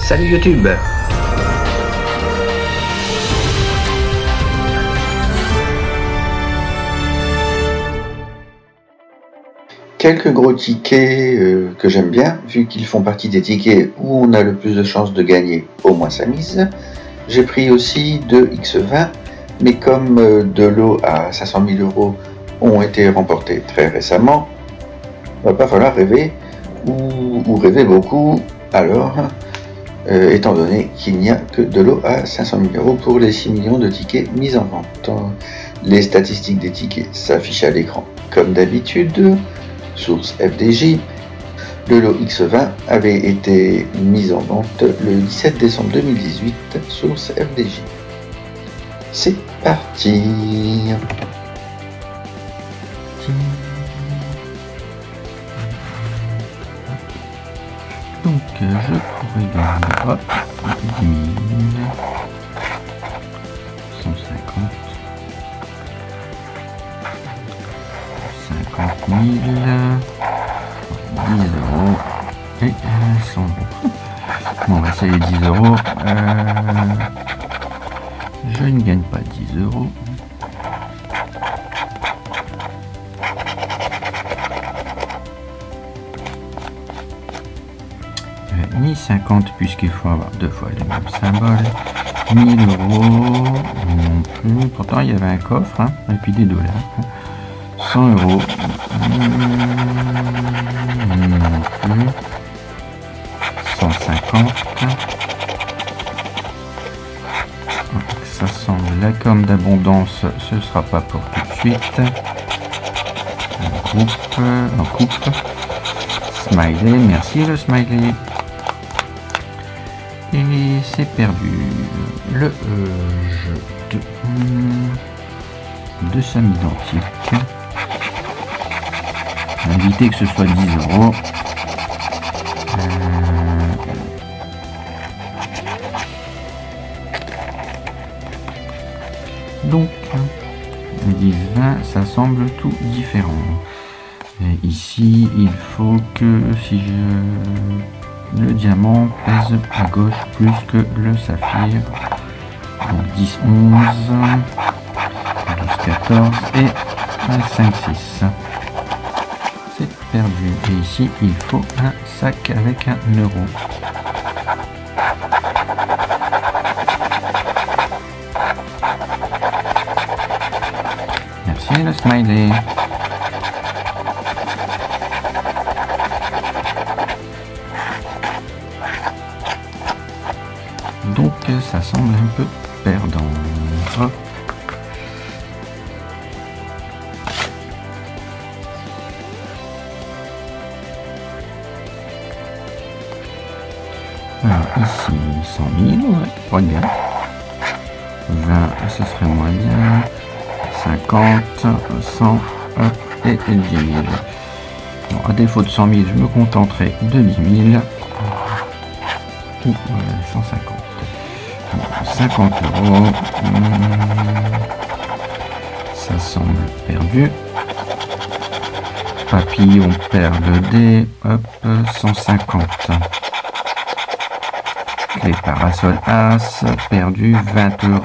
Salut YouTube! Quelques gros tickets que j'aime bien, vu qu'ils font partie des tickets où on a le plus de chances de gagner au moins sa mise. J'ai pris aussi 2 X20, mais comme de lots à 500 000 € ont été remportés très récemment, il va pas falloir rêver ou rêver beaucoup, alors étant donné qu'il n'y a que de lots à 500 000 € pour les 6 millions de tickets mis en vente. Les statistiques des tickets s'affichent à l'écran comme d'habitude. Source FDJ, le lot X20 avait été mis en vente le 17 décembre 2018, source FDJ. C'est parti. Donc je pourrais gagner hop, 10 000, 150, 50 000, 10 € et 100 €. Bon, bah c'est les 10 €. Je ne gagne pas 10 €. Ni 50 puisqu'il faut avoir 2 fois les mêmes symboles. 1000 € non plus. Pourtant il y avait un coffre hein, et puis des dollars. 100 € non plus. 150. Ça semble la com d'abondance, ce sera pas pour tout de suite. En coupe. Smiley, merci le smiley. Et c'est perdu. Le jeu de somme identique. Éviter que ce soit 10 €. Donc 10, 20, ça semble tout différent. Et ici, il faut que si le diamant pèse à gauche plus que le saphir. Donc 10, 11, 12, 14 et 5, 6. C'est perdu. Et ici, il faut un sac avec 1 €. Merci le smiley. Donc ça semble un peu perdant. Hop. Alors ici 100 000, ouais, pas bien. 20, ce serait moins bien. 50, 100, hop, et 10 000. Bon, à défaut de 100 000, je me contenterai de 10 000. Ou 150. 50 €. Ça semble perdu. Papillon perd le dé. Hop, 150. Clé parasol as, perdu 20 €.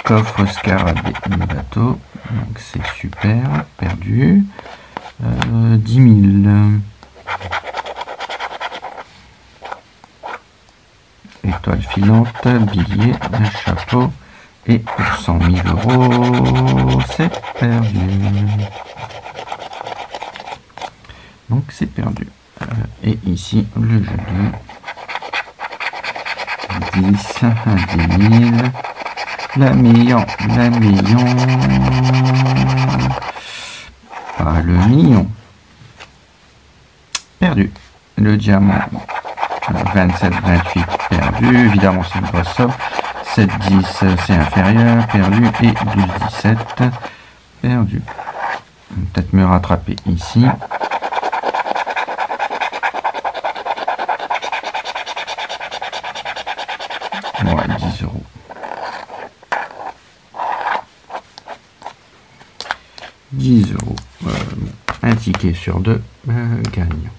Coffre scarabée bateau, donc c'est super, perdu. 10 000. Étoile filante, billet, un chapeau, et pour 100 000 €, c'est perdu. Donc c'est perdu. Et ici, le jeu de 10 000. La million. Pas le million. Perdu. Le diamant. 27, 28, perdu. Évidemment, c'est une grosse somme. 7, 10, c'est inférieur. Perdu. Et 12, 17, perdu. Peut-être me rattraper ici. Ouais, 10 €. 10 €. Un ticket sur 2 gagne.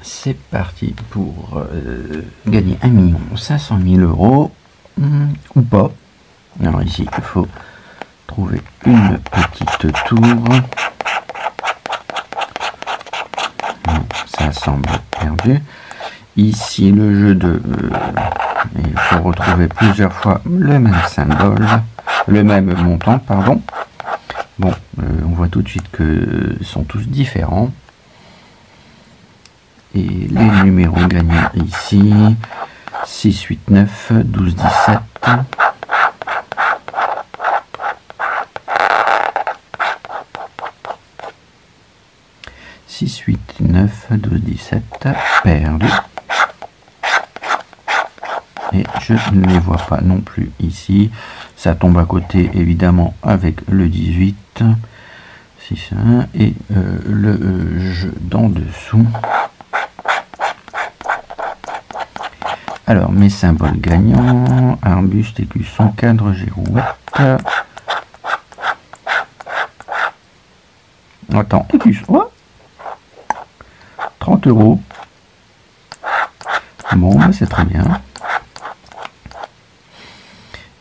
C'est parti pour gagner 1 500 000 euros ou pas. Alors ici, il faut trouver une petite tour. Non, ça semble perdu. Ici, le jeu de... il faut retrouver plusieurs fois le même symbole, le même montant, pardon. Bon, on voit tout de suite que sont tous différents. Et les numéros gagnants ici, 6, 8, 9, 12, 17. « 6, 8, 9, 12, 17, perdu. Et je ne les vois pas non plus ici. Ça tombe à côté, évidemment, avec le 18, 6, 1, et le jeu d'en dessous. Alors, mes symboles gagnants, arbuste, écusson, cadre, girouette. Attends, écusson, oh 30 €. Bon, c'est très bien.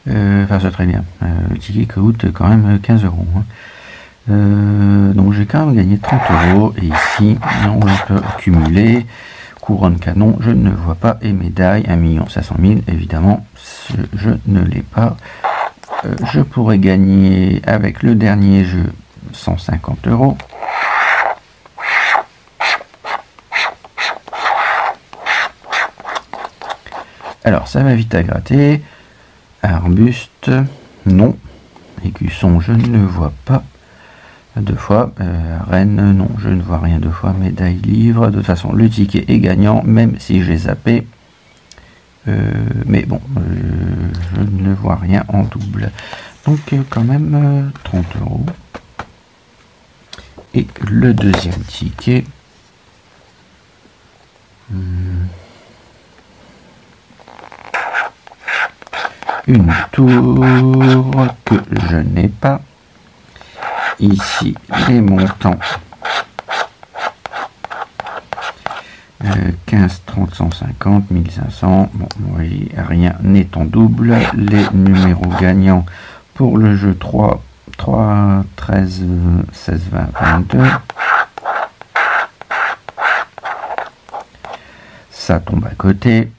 Enfin, c'est très bien. Le ticket coûte quand même 15 €. Hein. Donc, j'ai quand même gagné 30 €. Et ici, on peut cumuler. Couronne canon, je ne vois pas. Et médaille, 1 500 000, évidemment, je ne l'ai pas. Je pourrais gagner avec le dernier jeu 150 €. Alors, ça va vite à gratter. Arbuste, non. Écusson, je ne le vois pas. 2 fois. Reine, non, je ne vois rien 2 fois. Médaille, livre. De toute façon, le ticket est gagnant, même si j'ai zappé. Mais bon, je ne vois rien en double. Donc, quand même, 30 €. Et le deuxième ticket. Une tour que je n'ai pas. Ici, les montants. 15, 30, 150, 1500. Bon, oui, rien n'est en double. Les numéros gagnants pour le jeu 3, 3, 13, 16, 20, 22. Ça tombe à côté.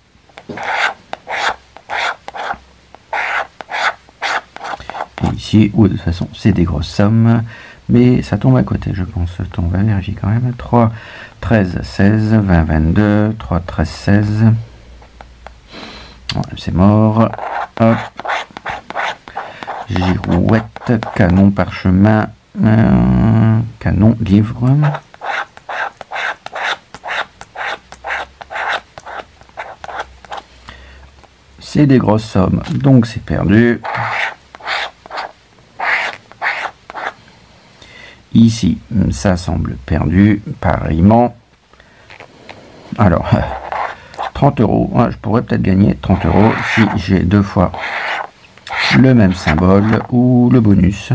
Et ici, ou de toute façon, c'est des grosses sommes. Mais ça tombe à côté, je pense. On va vérifier quand même. 3, 13, 16, 20, 22. 3, 13, 16. Ouais, c'est mort. Hop. Girouette, canon, parchemin, canon, livre. C'est des grosses sommes, donc c'est perdu. Ici, ça semble perdu, pareillement. Alors, 30 €, je pourrais peut-être gagner 30 € si j'ai 2 fois le même symbole ou le bonus.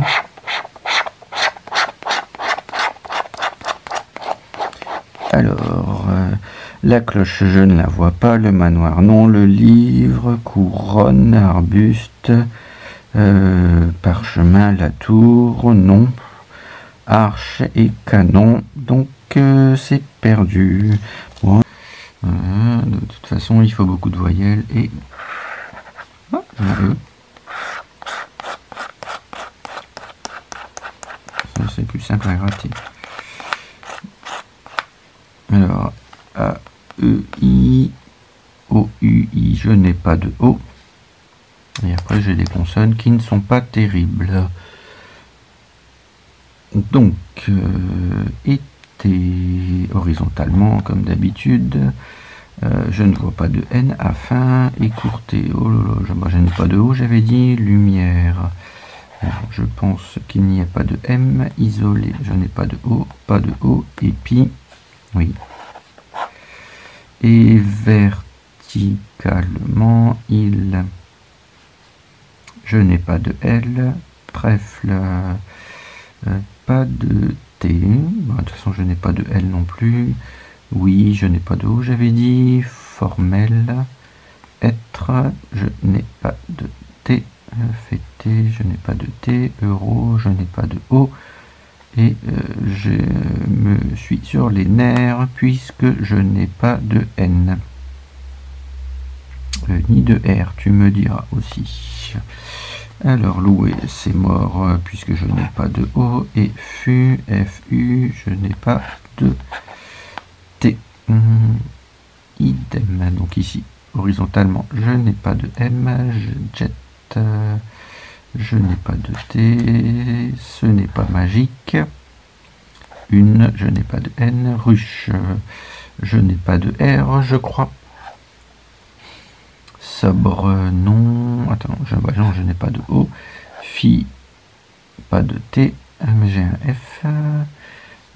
Alors, la cloche, je ne la vois pas. Le manoir, non. Le livre, couronne, arbuste, parchemin, la tour, non. Arche et canon, donc c'est perdu. Bon. De toute façon, il faut beaucoup de voyelles et... Ah, c'est plus simple à gratter. Alors, A, E, I, O, U, I, je n'ai pas de O. Et après, j'ai des consonnes qui ne sont pas terribles. Donc, été horizontalement, comme d'habitude. Je ne vois pas de N à fin. Écourté, oh là là, je n'ai pas de O, j'avais dit. Lumière. Alors, je pense qu'il n'y a pas de M. Isolé, je n'ai pas de O. Pas de O. Épi, oui. Et verticalement, il... Je n'ai pas de L. Trèfle, pas de T. Bon, de toute façon, je n'ai pas de L non plus. Oui, je n'ai pas de O, j'avais dit. Formel. Être, je n'ai pas de T. Fêter, je n'ai pas de T. Euro, je n'ai pas de O. Et je me suis sur les nerfs puisque je n'ai pas de N. Ni de R, tu me diras aussi. Alors, louer, c'est mort puisque je n'ai pas de O. Et FU, je n'ai pas de T. Idem, donc ici, horizontalement, je n'ai pas de M. Jet, je n'ai pas de T. Ce n'est pas magique. Une, je n'ai pas de N. Ruche, je n'ai pas de R, je crois. Sobre, non. Attends, non, je n'ai pas de O. Fille, pas de T. Mais j'ai un F.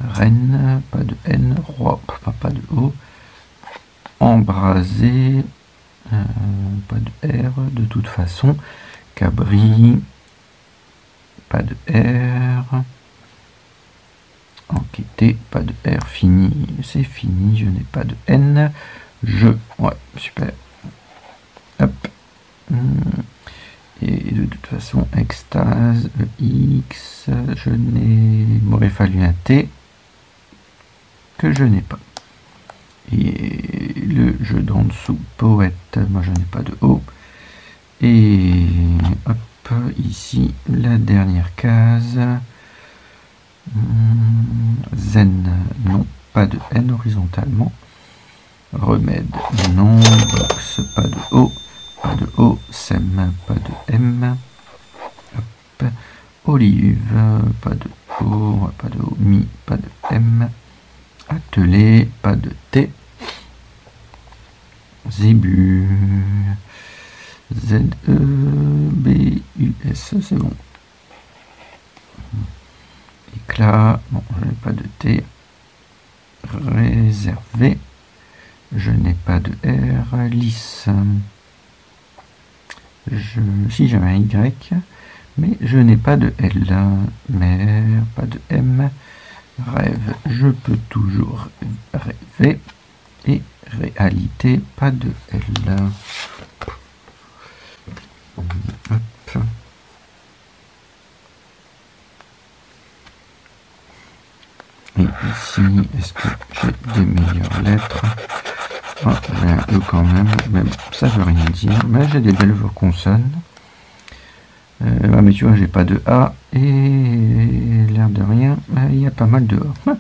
Reine, pas de N. Roi, pas de O. Embrasé, pas de R de toute façon. Cabri, pas de R. Enquêter, pas de R. Fini, c'est fini. Je n'ai pas de N. Je, ouais, super. Hop. Et de toute façon, extase, X, m'aurait fallu un T que je n'ai pas. Et le jeu d'en dessous, poète, moi je n'ai pas de O. Et hop, ici, la dernière case. Zen, non, pas de N horizontalement. Remède, non. Box, pas de O. Pas de O. Sem, pas de M. Hop. Olive, pas de O. Pas de O. Mi, pas de M. Attelé, pas de T. Zébu, Z-E-B-U-S, c'est bon. Éclat, bon, je n'ai pas de T. Réservé, je n'ai pas de R. Lisse, si j'avais un Y, mais je n'ai pas de L. Mer, pas de M. Rêve, je peux toujours rêver. Et réalité, pas de L. Hop. Et ici, est-ce que j'ai des meilleures lettres? Oh, j'ai un E quand même, mais ça veut rien dire. Mais j'ai des belles consonnes. Mais tu vois, j'ai pas de A. Et l'air de rien, il y a pas mal de A.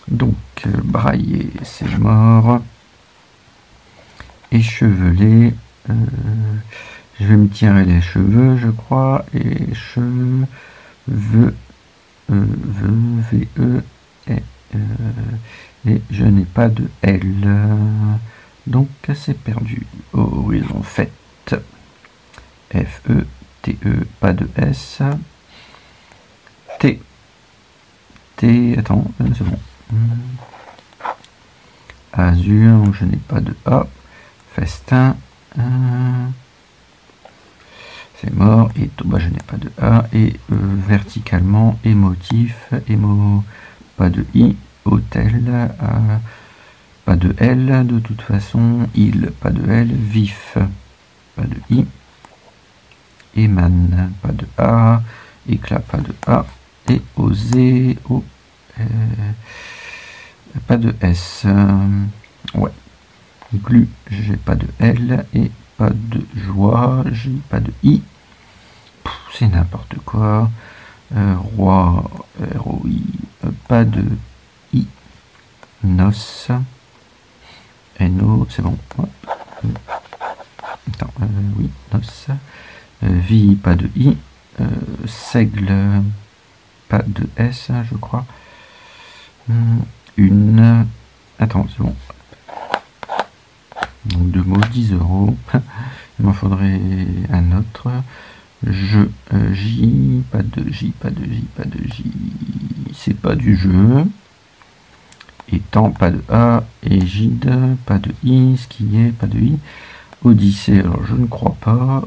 Donc, brailler, c'est mort. Échevelé, je vais me tirer les cheveux, je crois. Et cheveux, V-E, et je n'ai pas de L. Donc, c'est perdu. Horizon fait. F-E, T-E, pas de S. T. T, attends, c'est bon. Azur, je n'ai pas de A. Festin, c'est mort. Et bah, je n'ai pas de A. Et verticalement, émotif, pas de I. Hôtel, pas de L. De toute façon, il, pas de L. Vif, pas de I. Éman, pas de A. Éclat, pas de A. Et oser, pas de S. Ouais. Glu, j'ai pas de L. Et pas de joie, j'ai pas de I. C'est n'importe quoi. Roi, ROI, pas de I. Noce. NO, c'est bon. Attends, oui, noce. Vie, pas de I. Seigle, pas de S, je crois. Une. Attends, c'est bon. Donc deux mots, 10 €. Il m'en faudrait un autre. Je, J, pas de J, pas de J, pas de J. C'est pas du jeu. Étant, pas de A. Égide, pas de I. Skier, pas de I. Odyssée, alors je ne crois pas.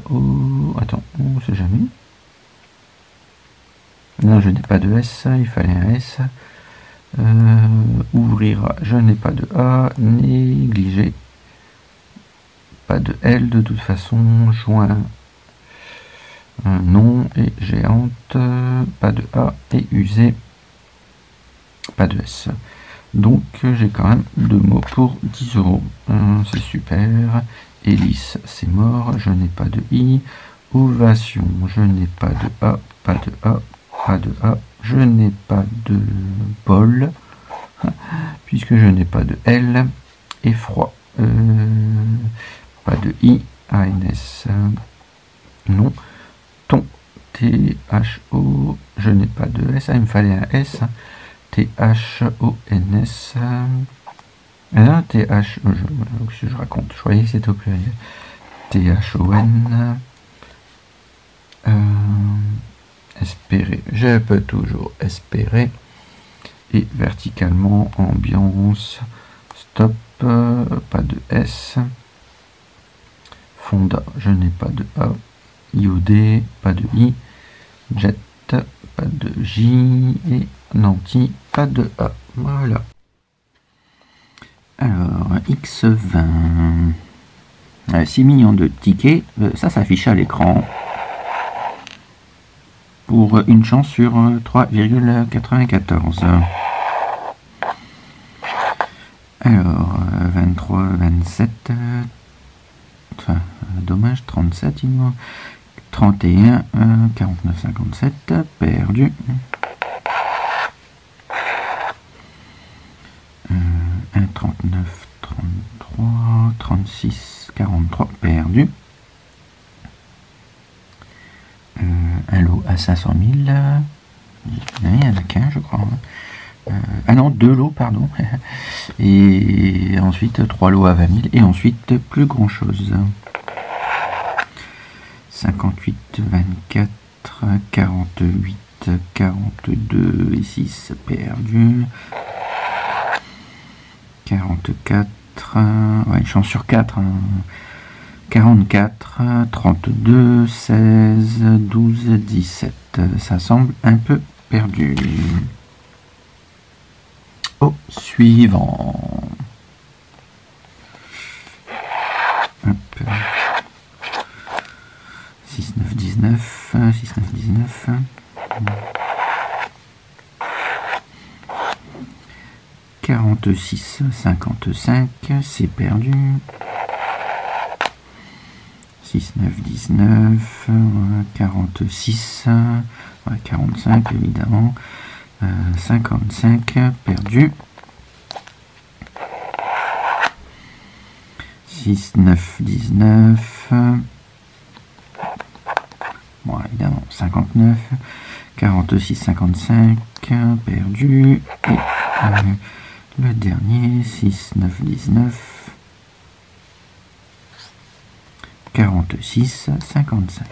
Attends, on ne sait jamais. Non, je n'ai pas de S, il fallait un S. Ouvrira, je n'ai pas de A. Négliger, pas de L de toute façon. Joint, non. Et géante, pas de A. Et usé, pas de S. Donc j'ai quand même 2 mots pour 10 €. C'est super. Hélice, c'est mort. Je n'ai pas de I. Ovation, je n'ai pas de A. Pas de A. Pas de A. Je n'ai pas de bol, puisque je n'ai pas de L. Et froid, pas de I. ANS, non. Ton, THO, je n'ai pas de S. Il me fallait un S. THONS. Ah, TH, je raconte, je croyais que c'était au pluriel. THON. Espérer, je peux toujours espérer. Et verticalement, ambiance, stop, pas de S. Fonda, je n'ai pas de A. IOD, pas de I. Jet, pas de J. Et Nanti, pas de A. Voilà. Alors, X20. 6 millions de tickets, ça s'affiche à l'écran. Pour une chance sur 3,94. Alors, 23, 27, enfin, dommage, 37, il manque, 31, 49, 57, perdu. 1, 39, 33, 36, 43, perdu. Un lot à 500 000, il y en a qu'un, je crois. Ah non, 2 lots, pardon. Et ensuite 3 lots à 20 000, et ensuite plus grand chose. 58, 24, 48, 42 et 6 perdu. 44, ouais, une chance sur 4. 44, 32, 16, 12, 17. Ça semble un peu perdu. Au suivant. Hop. 6, 9, 19. 6, 9, 19. 46, 55. C'est perdu. 6, 9, 19, 46, 45 évidemment, 55, perdu. 6, 9, 19, bon, évidemment, 59, 46, 55, perdu. Et le dernier, 6, 9, 19, 46, 55.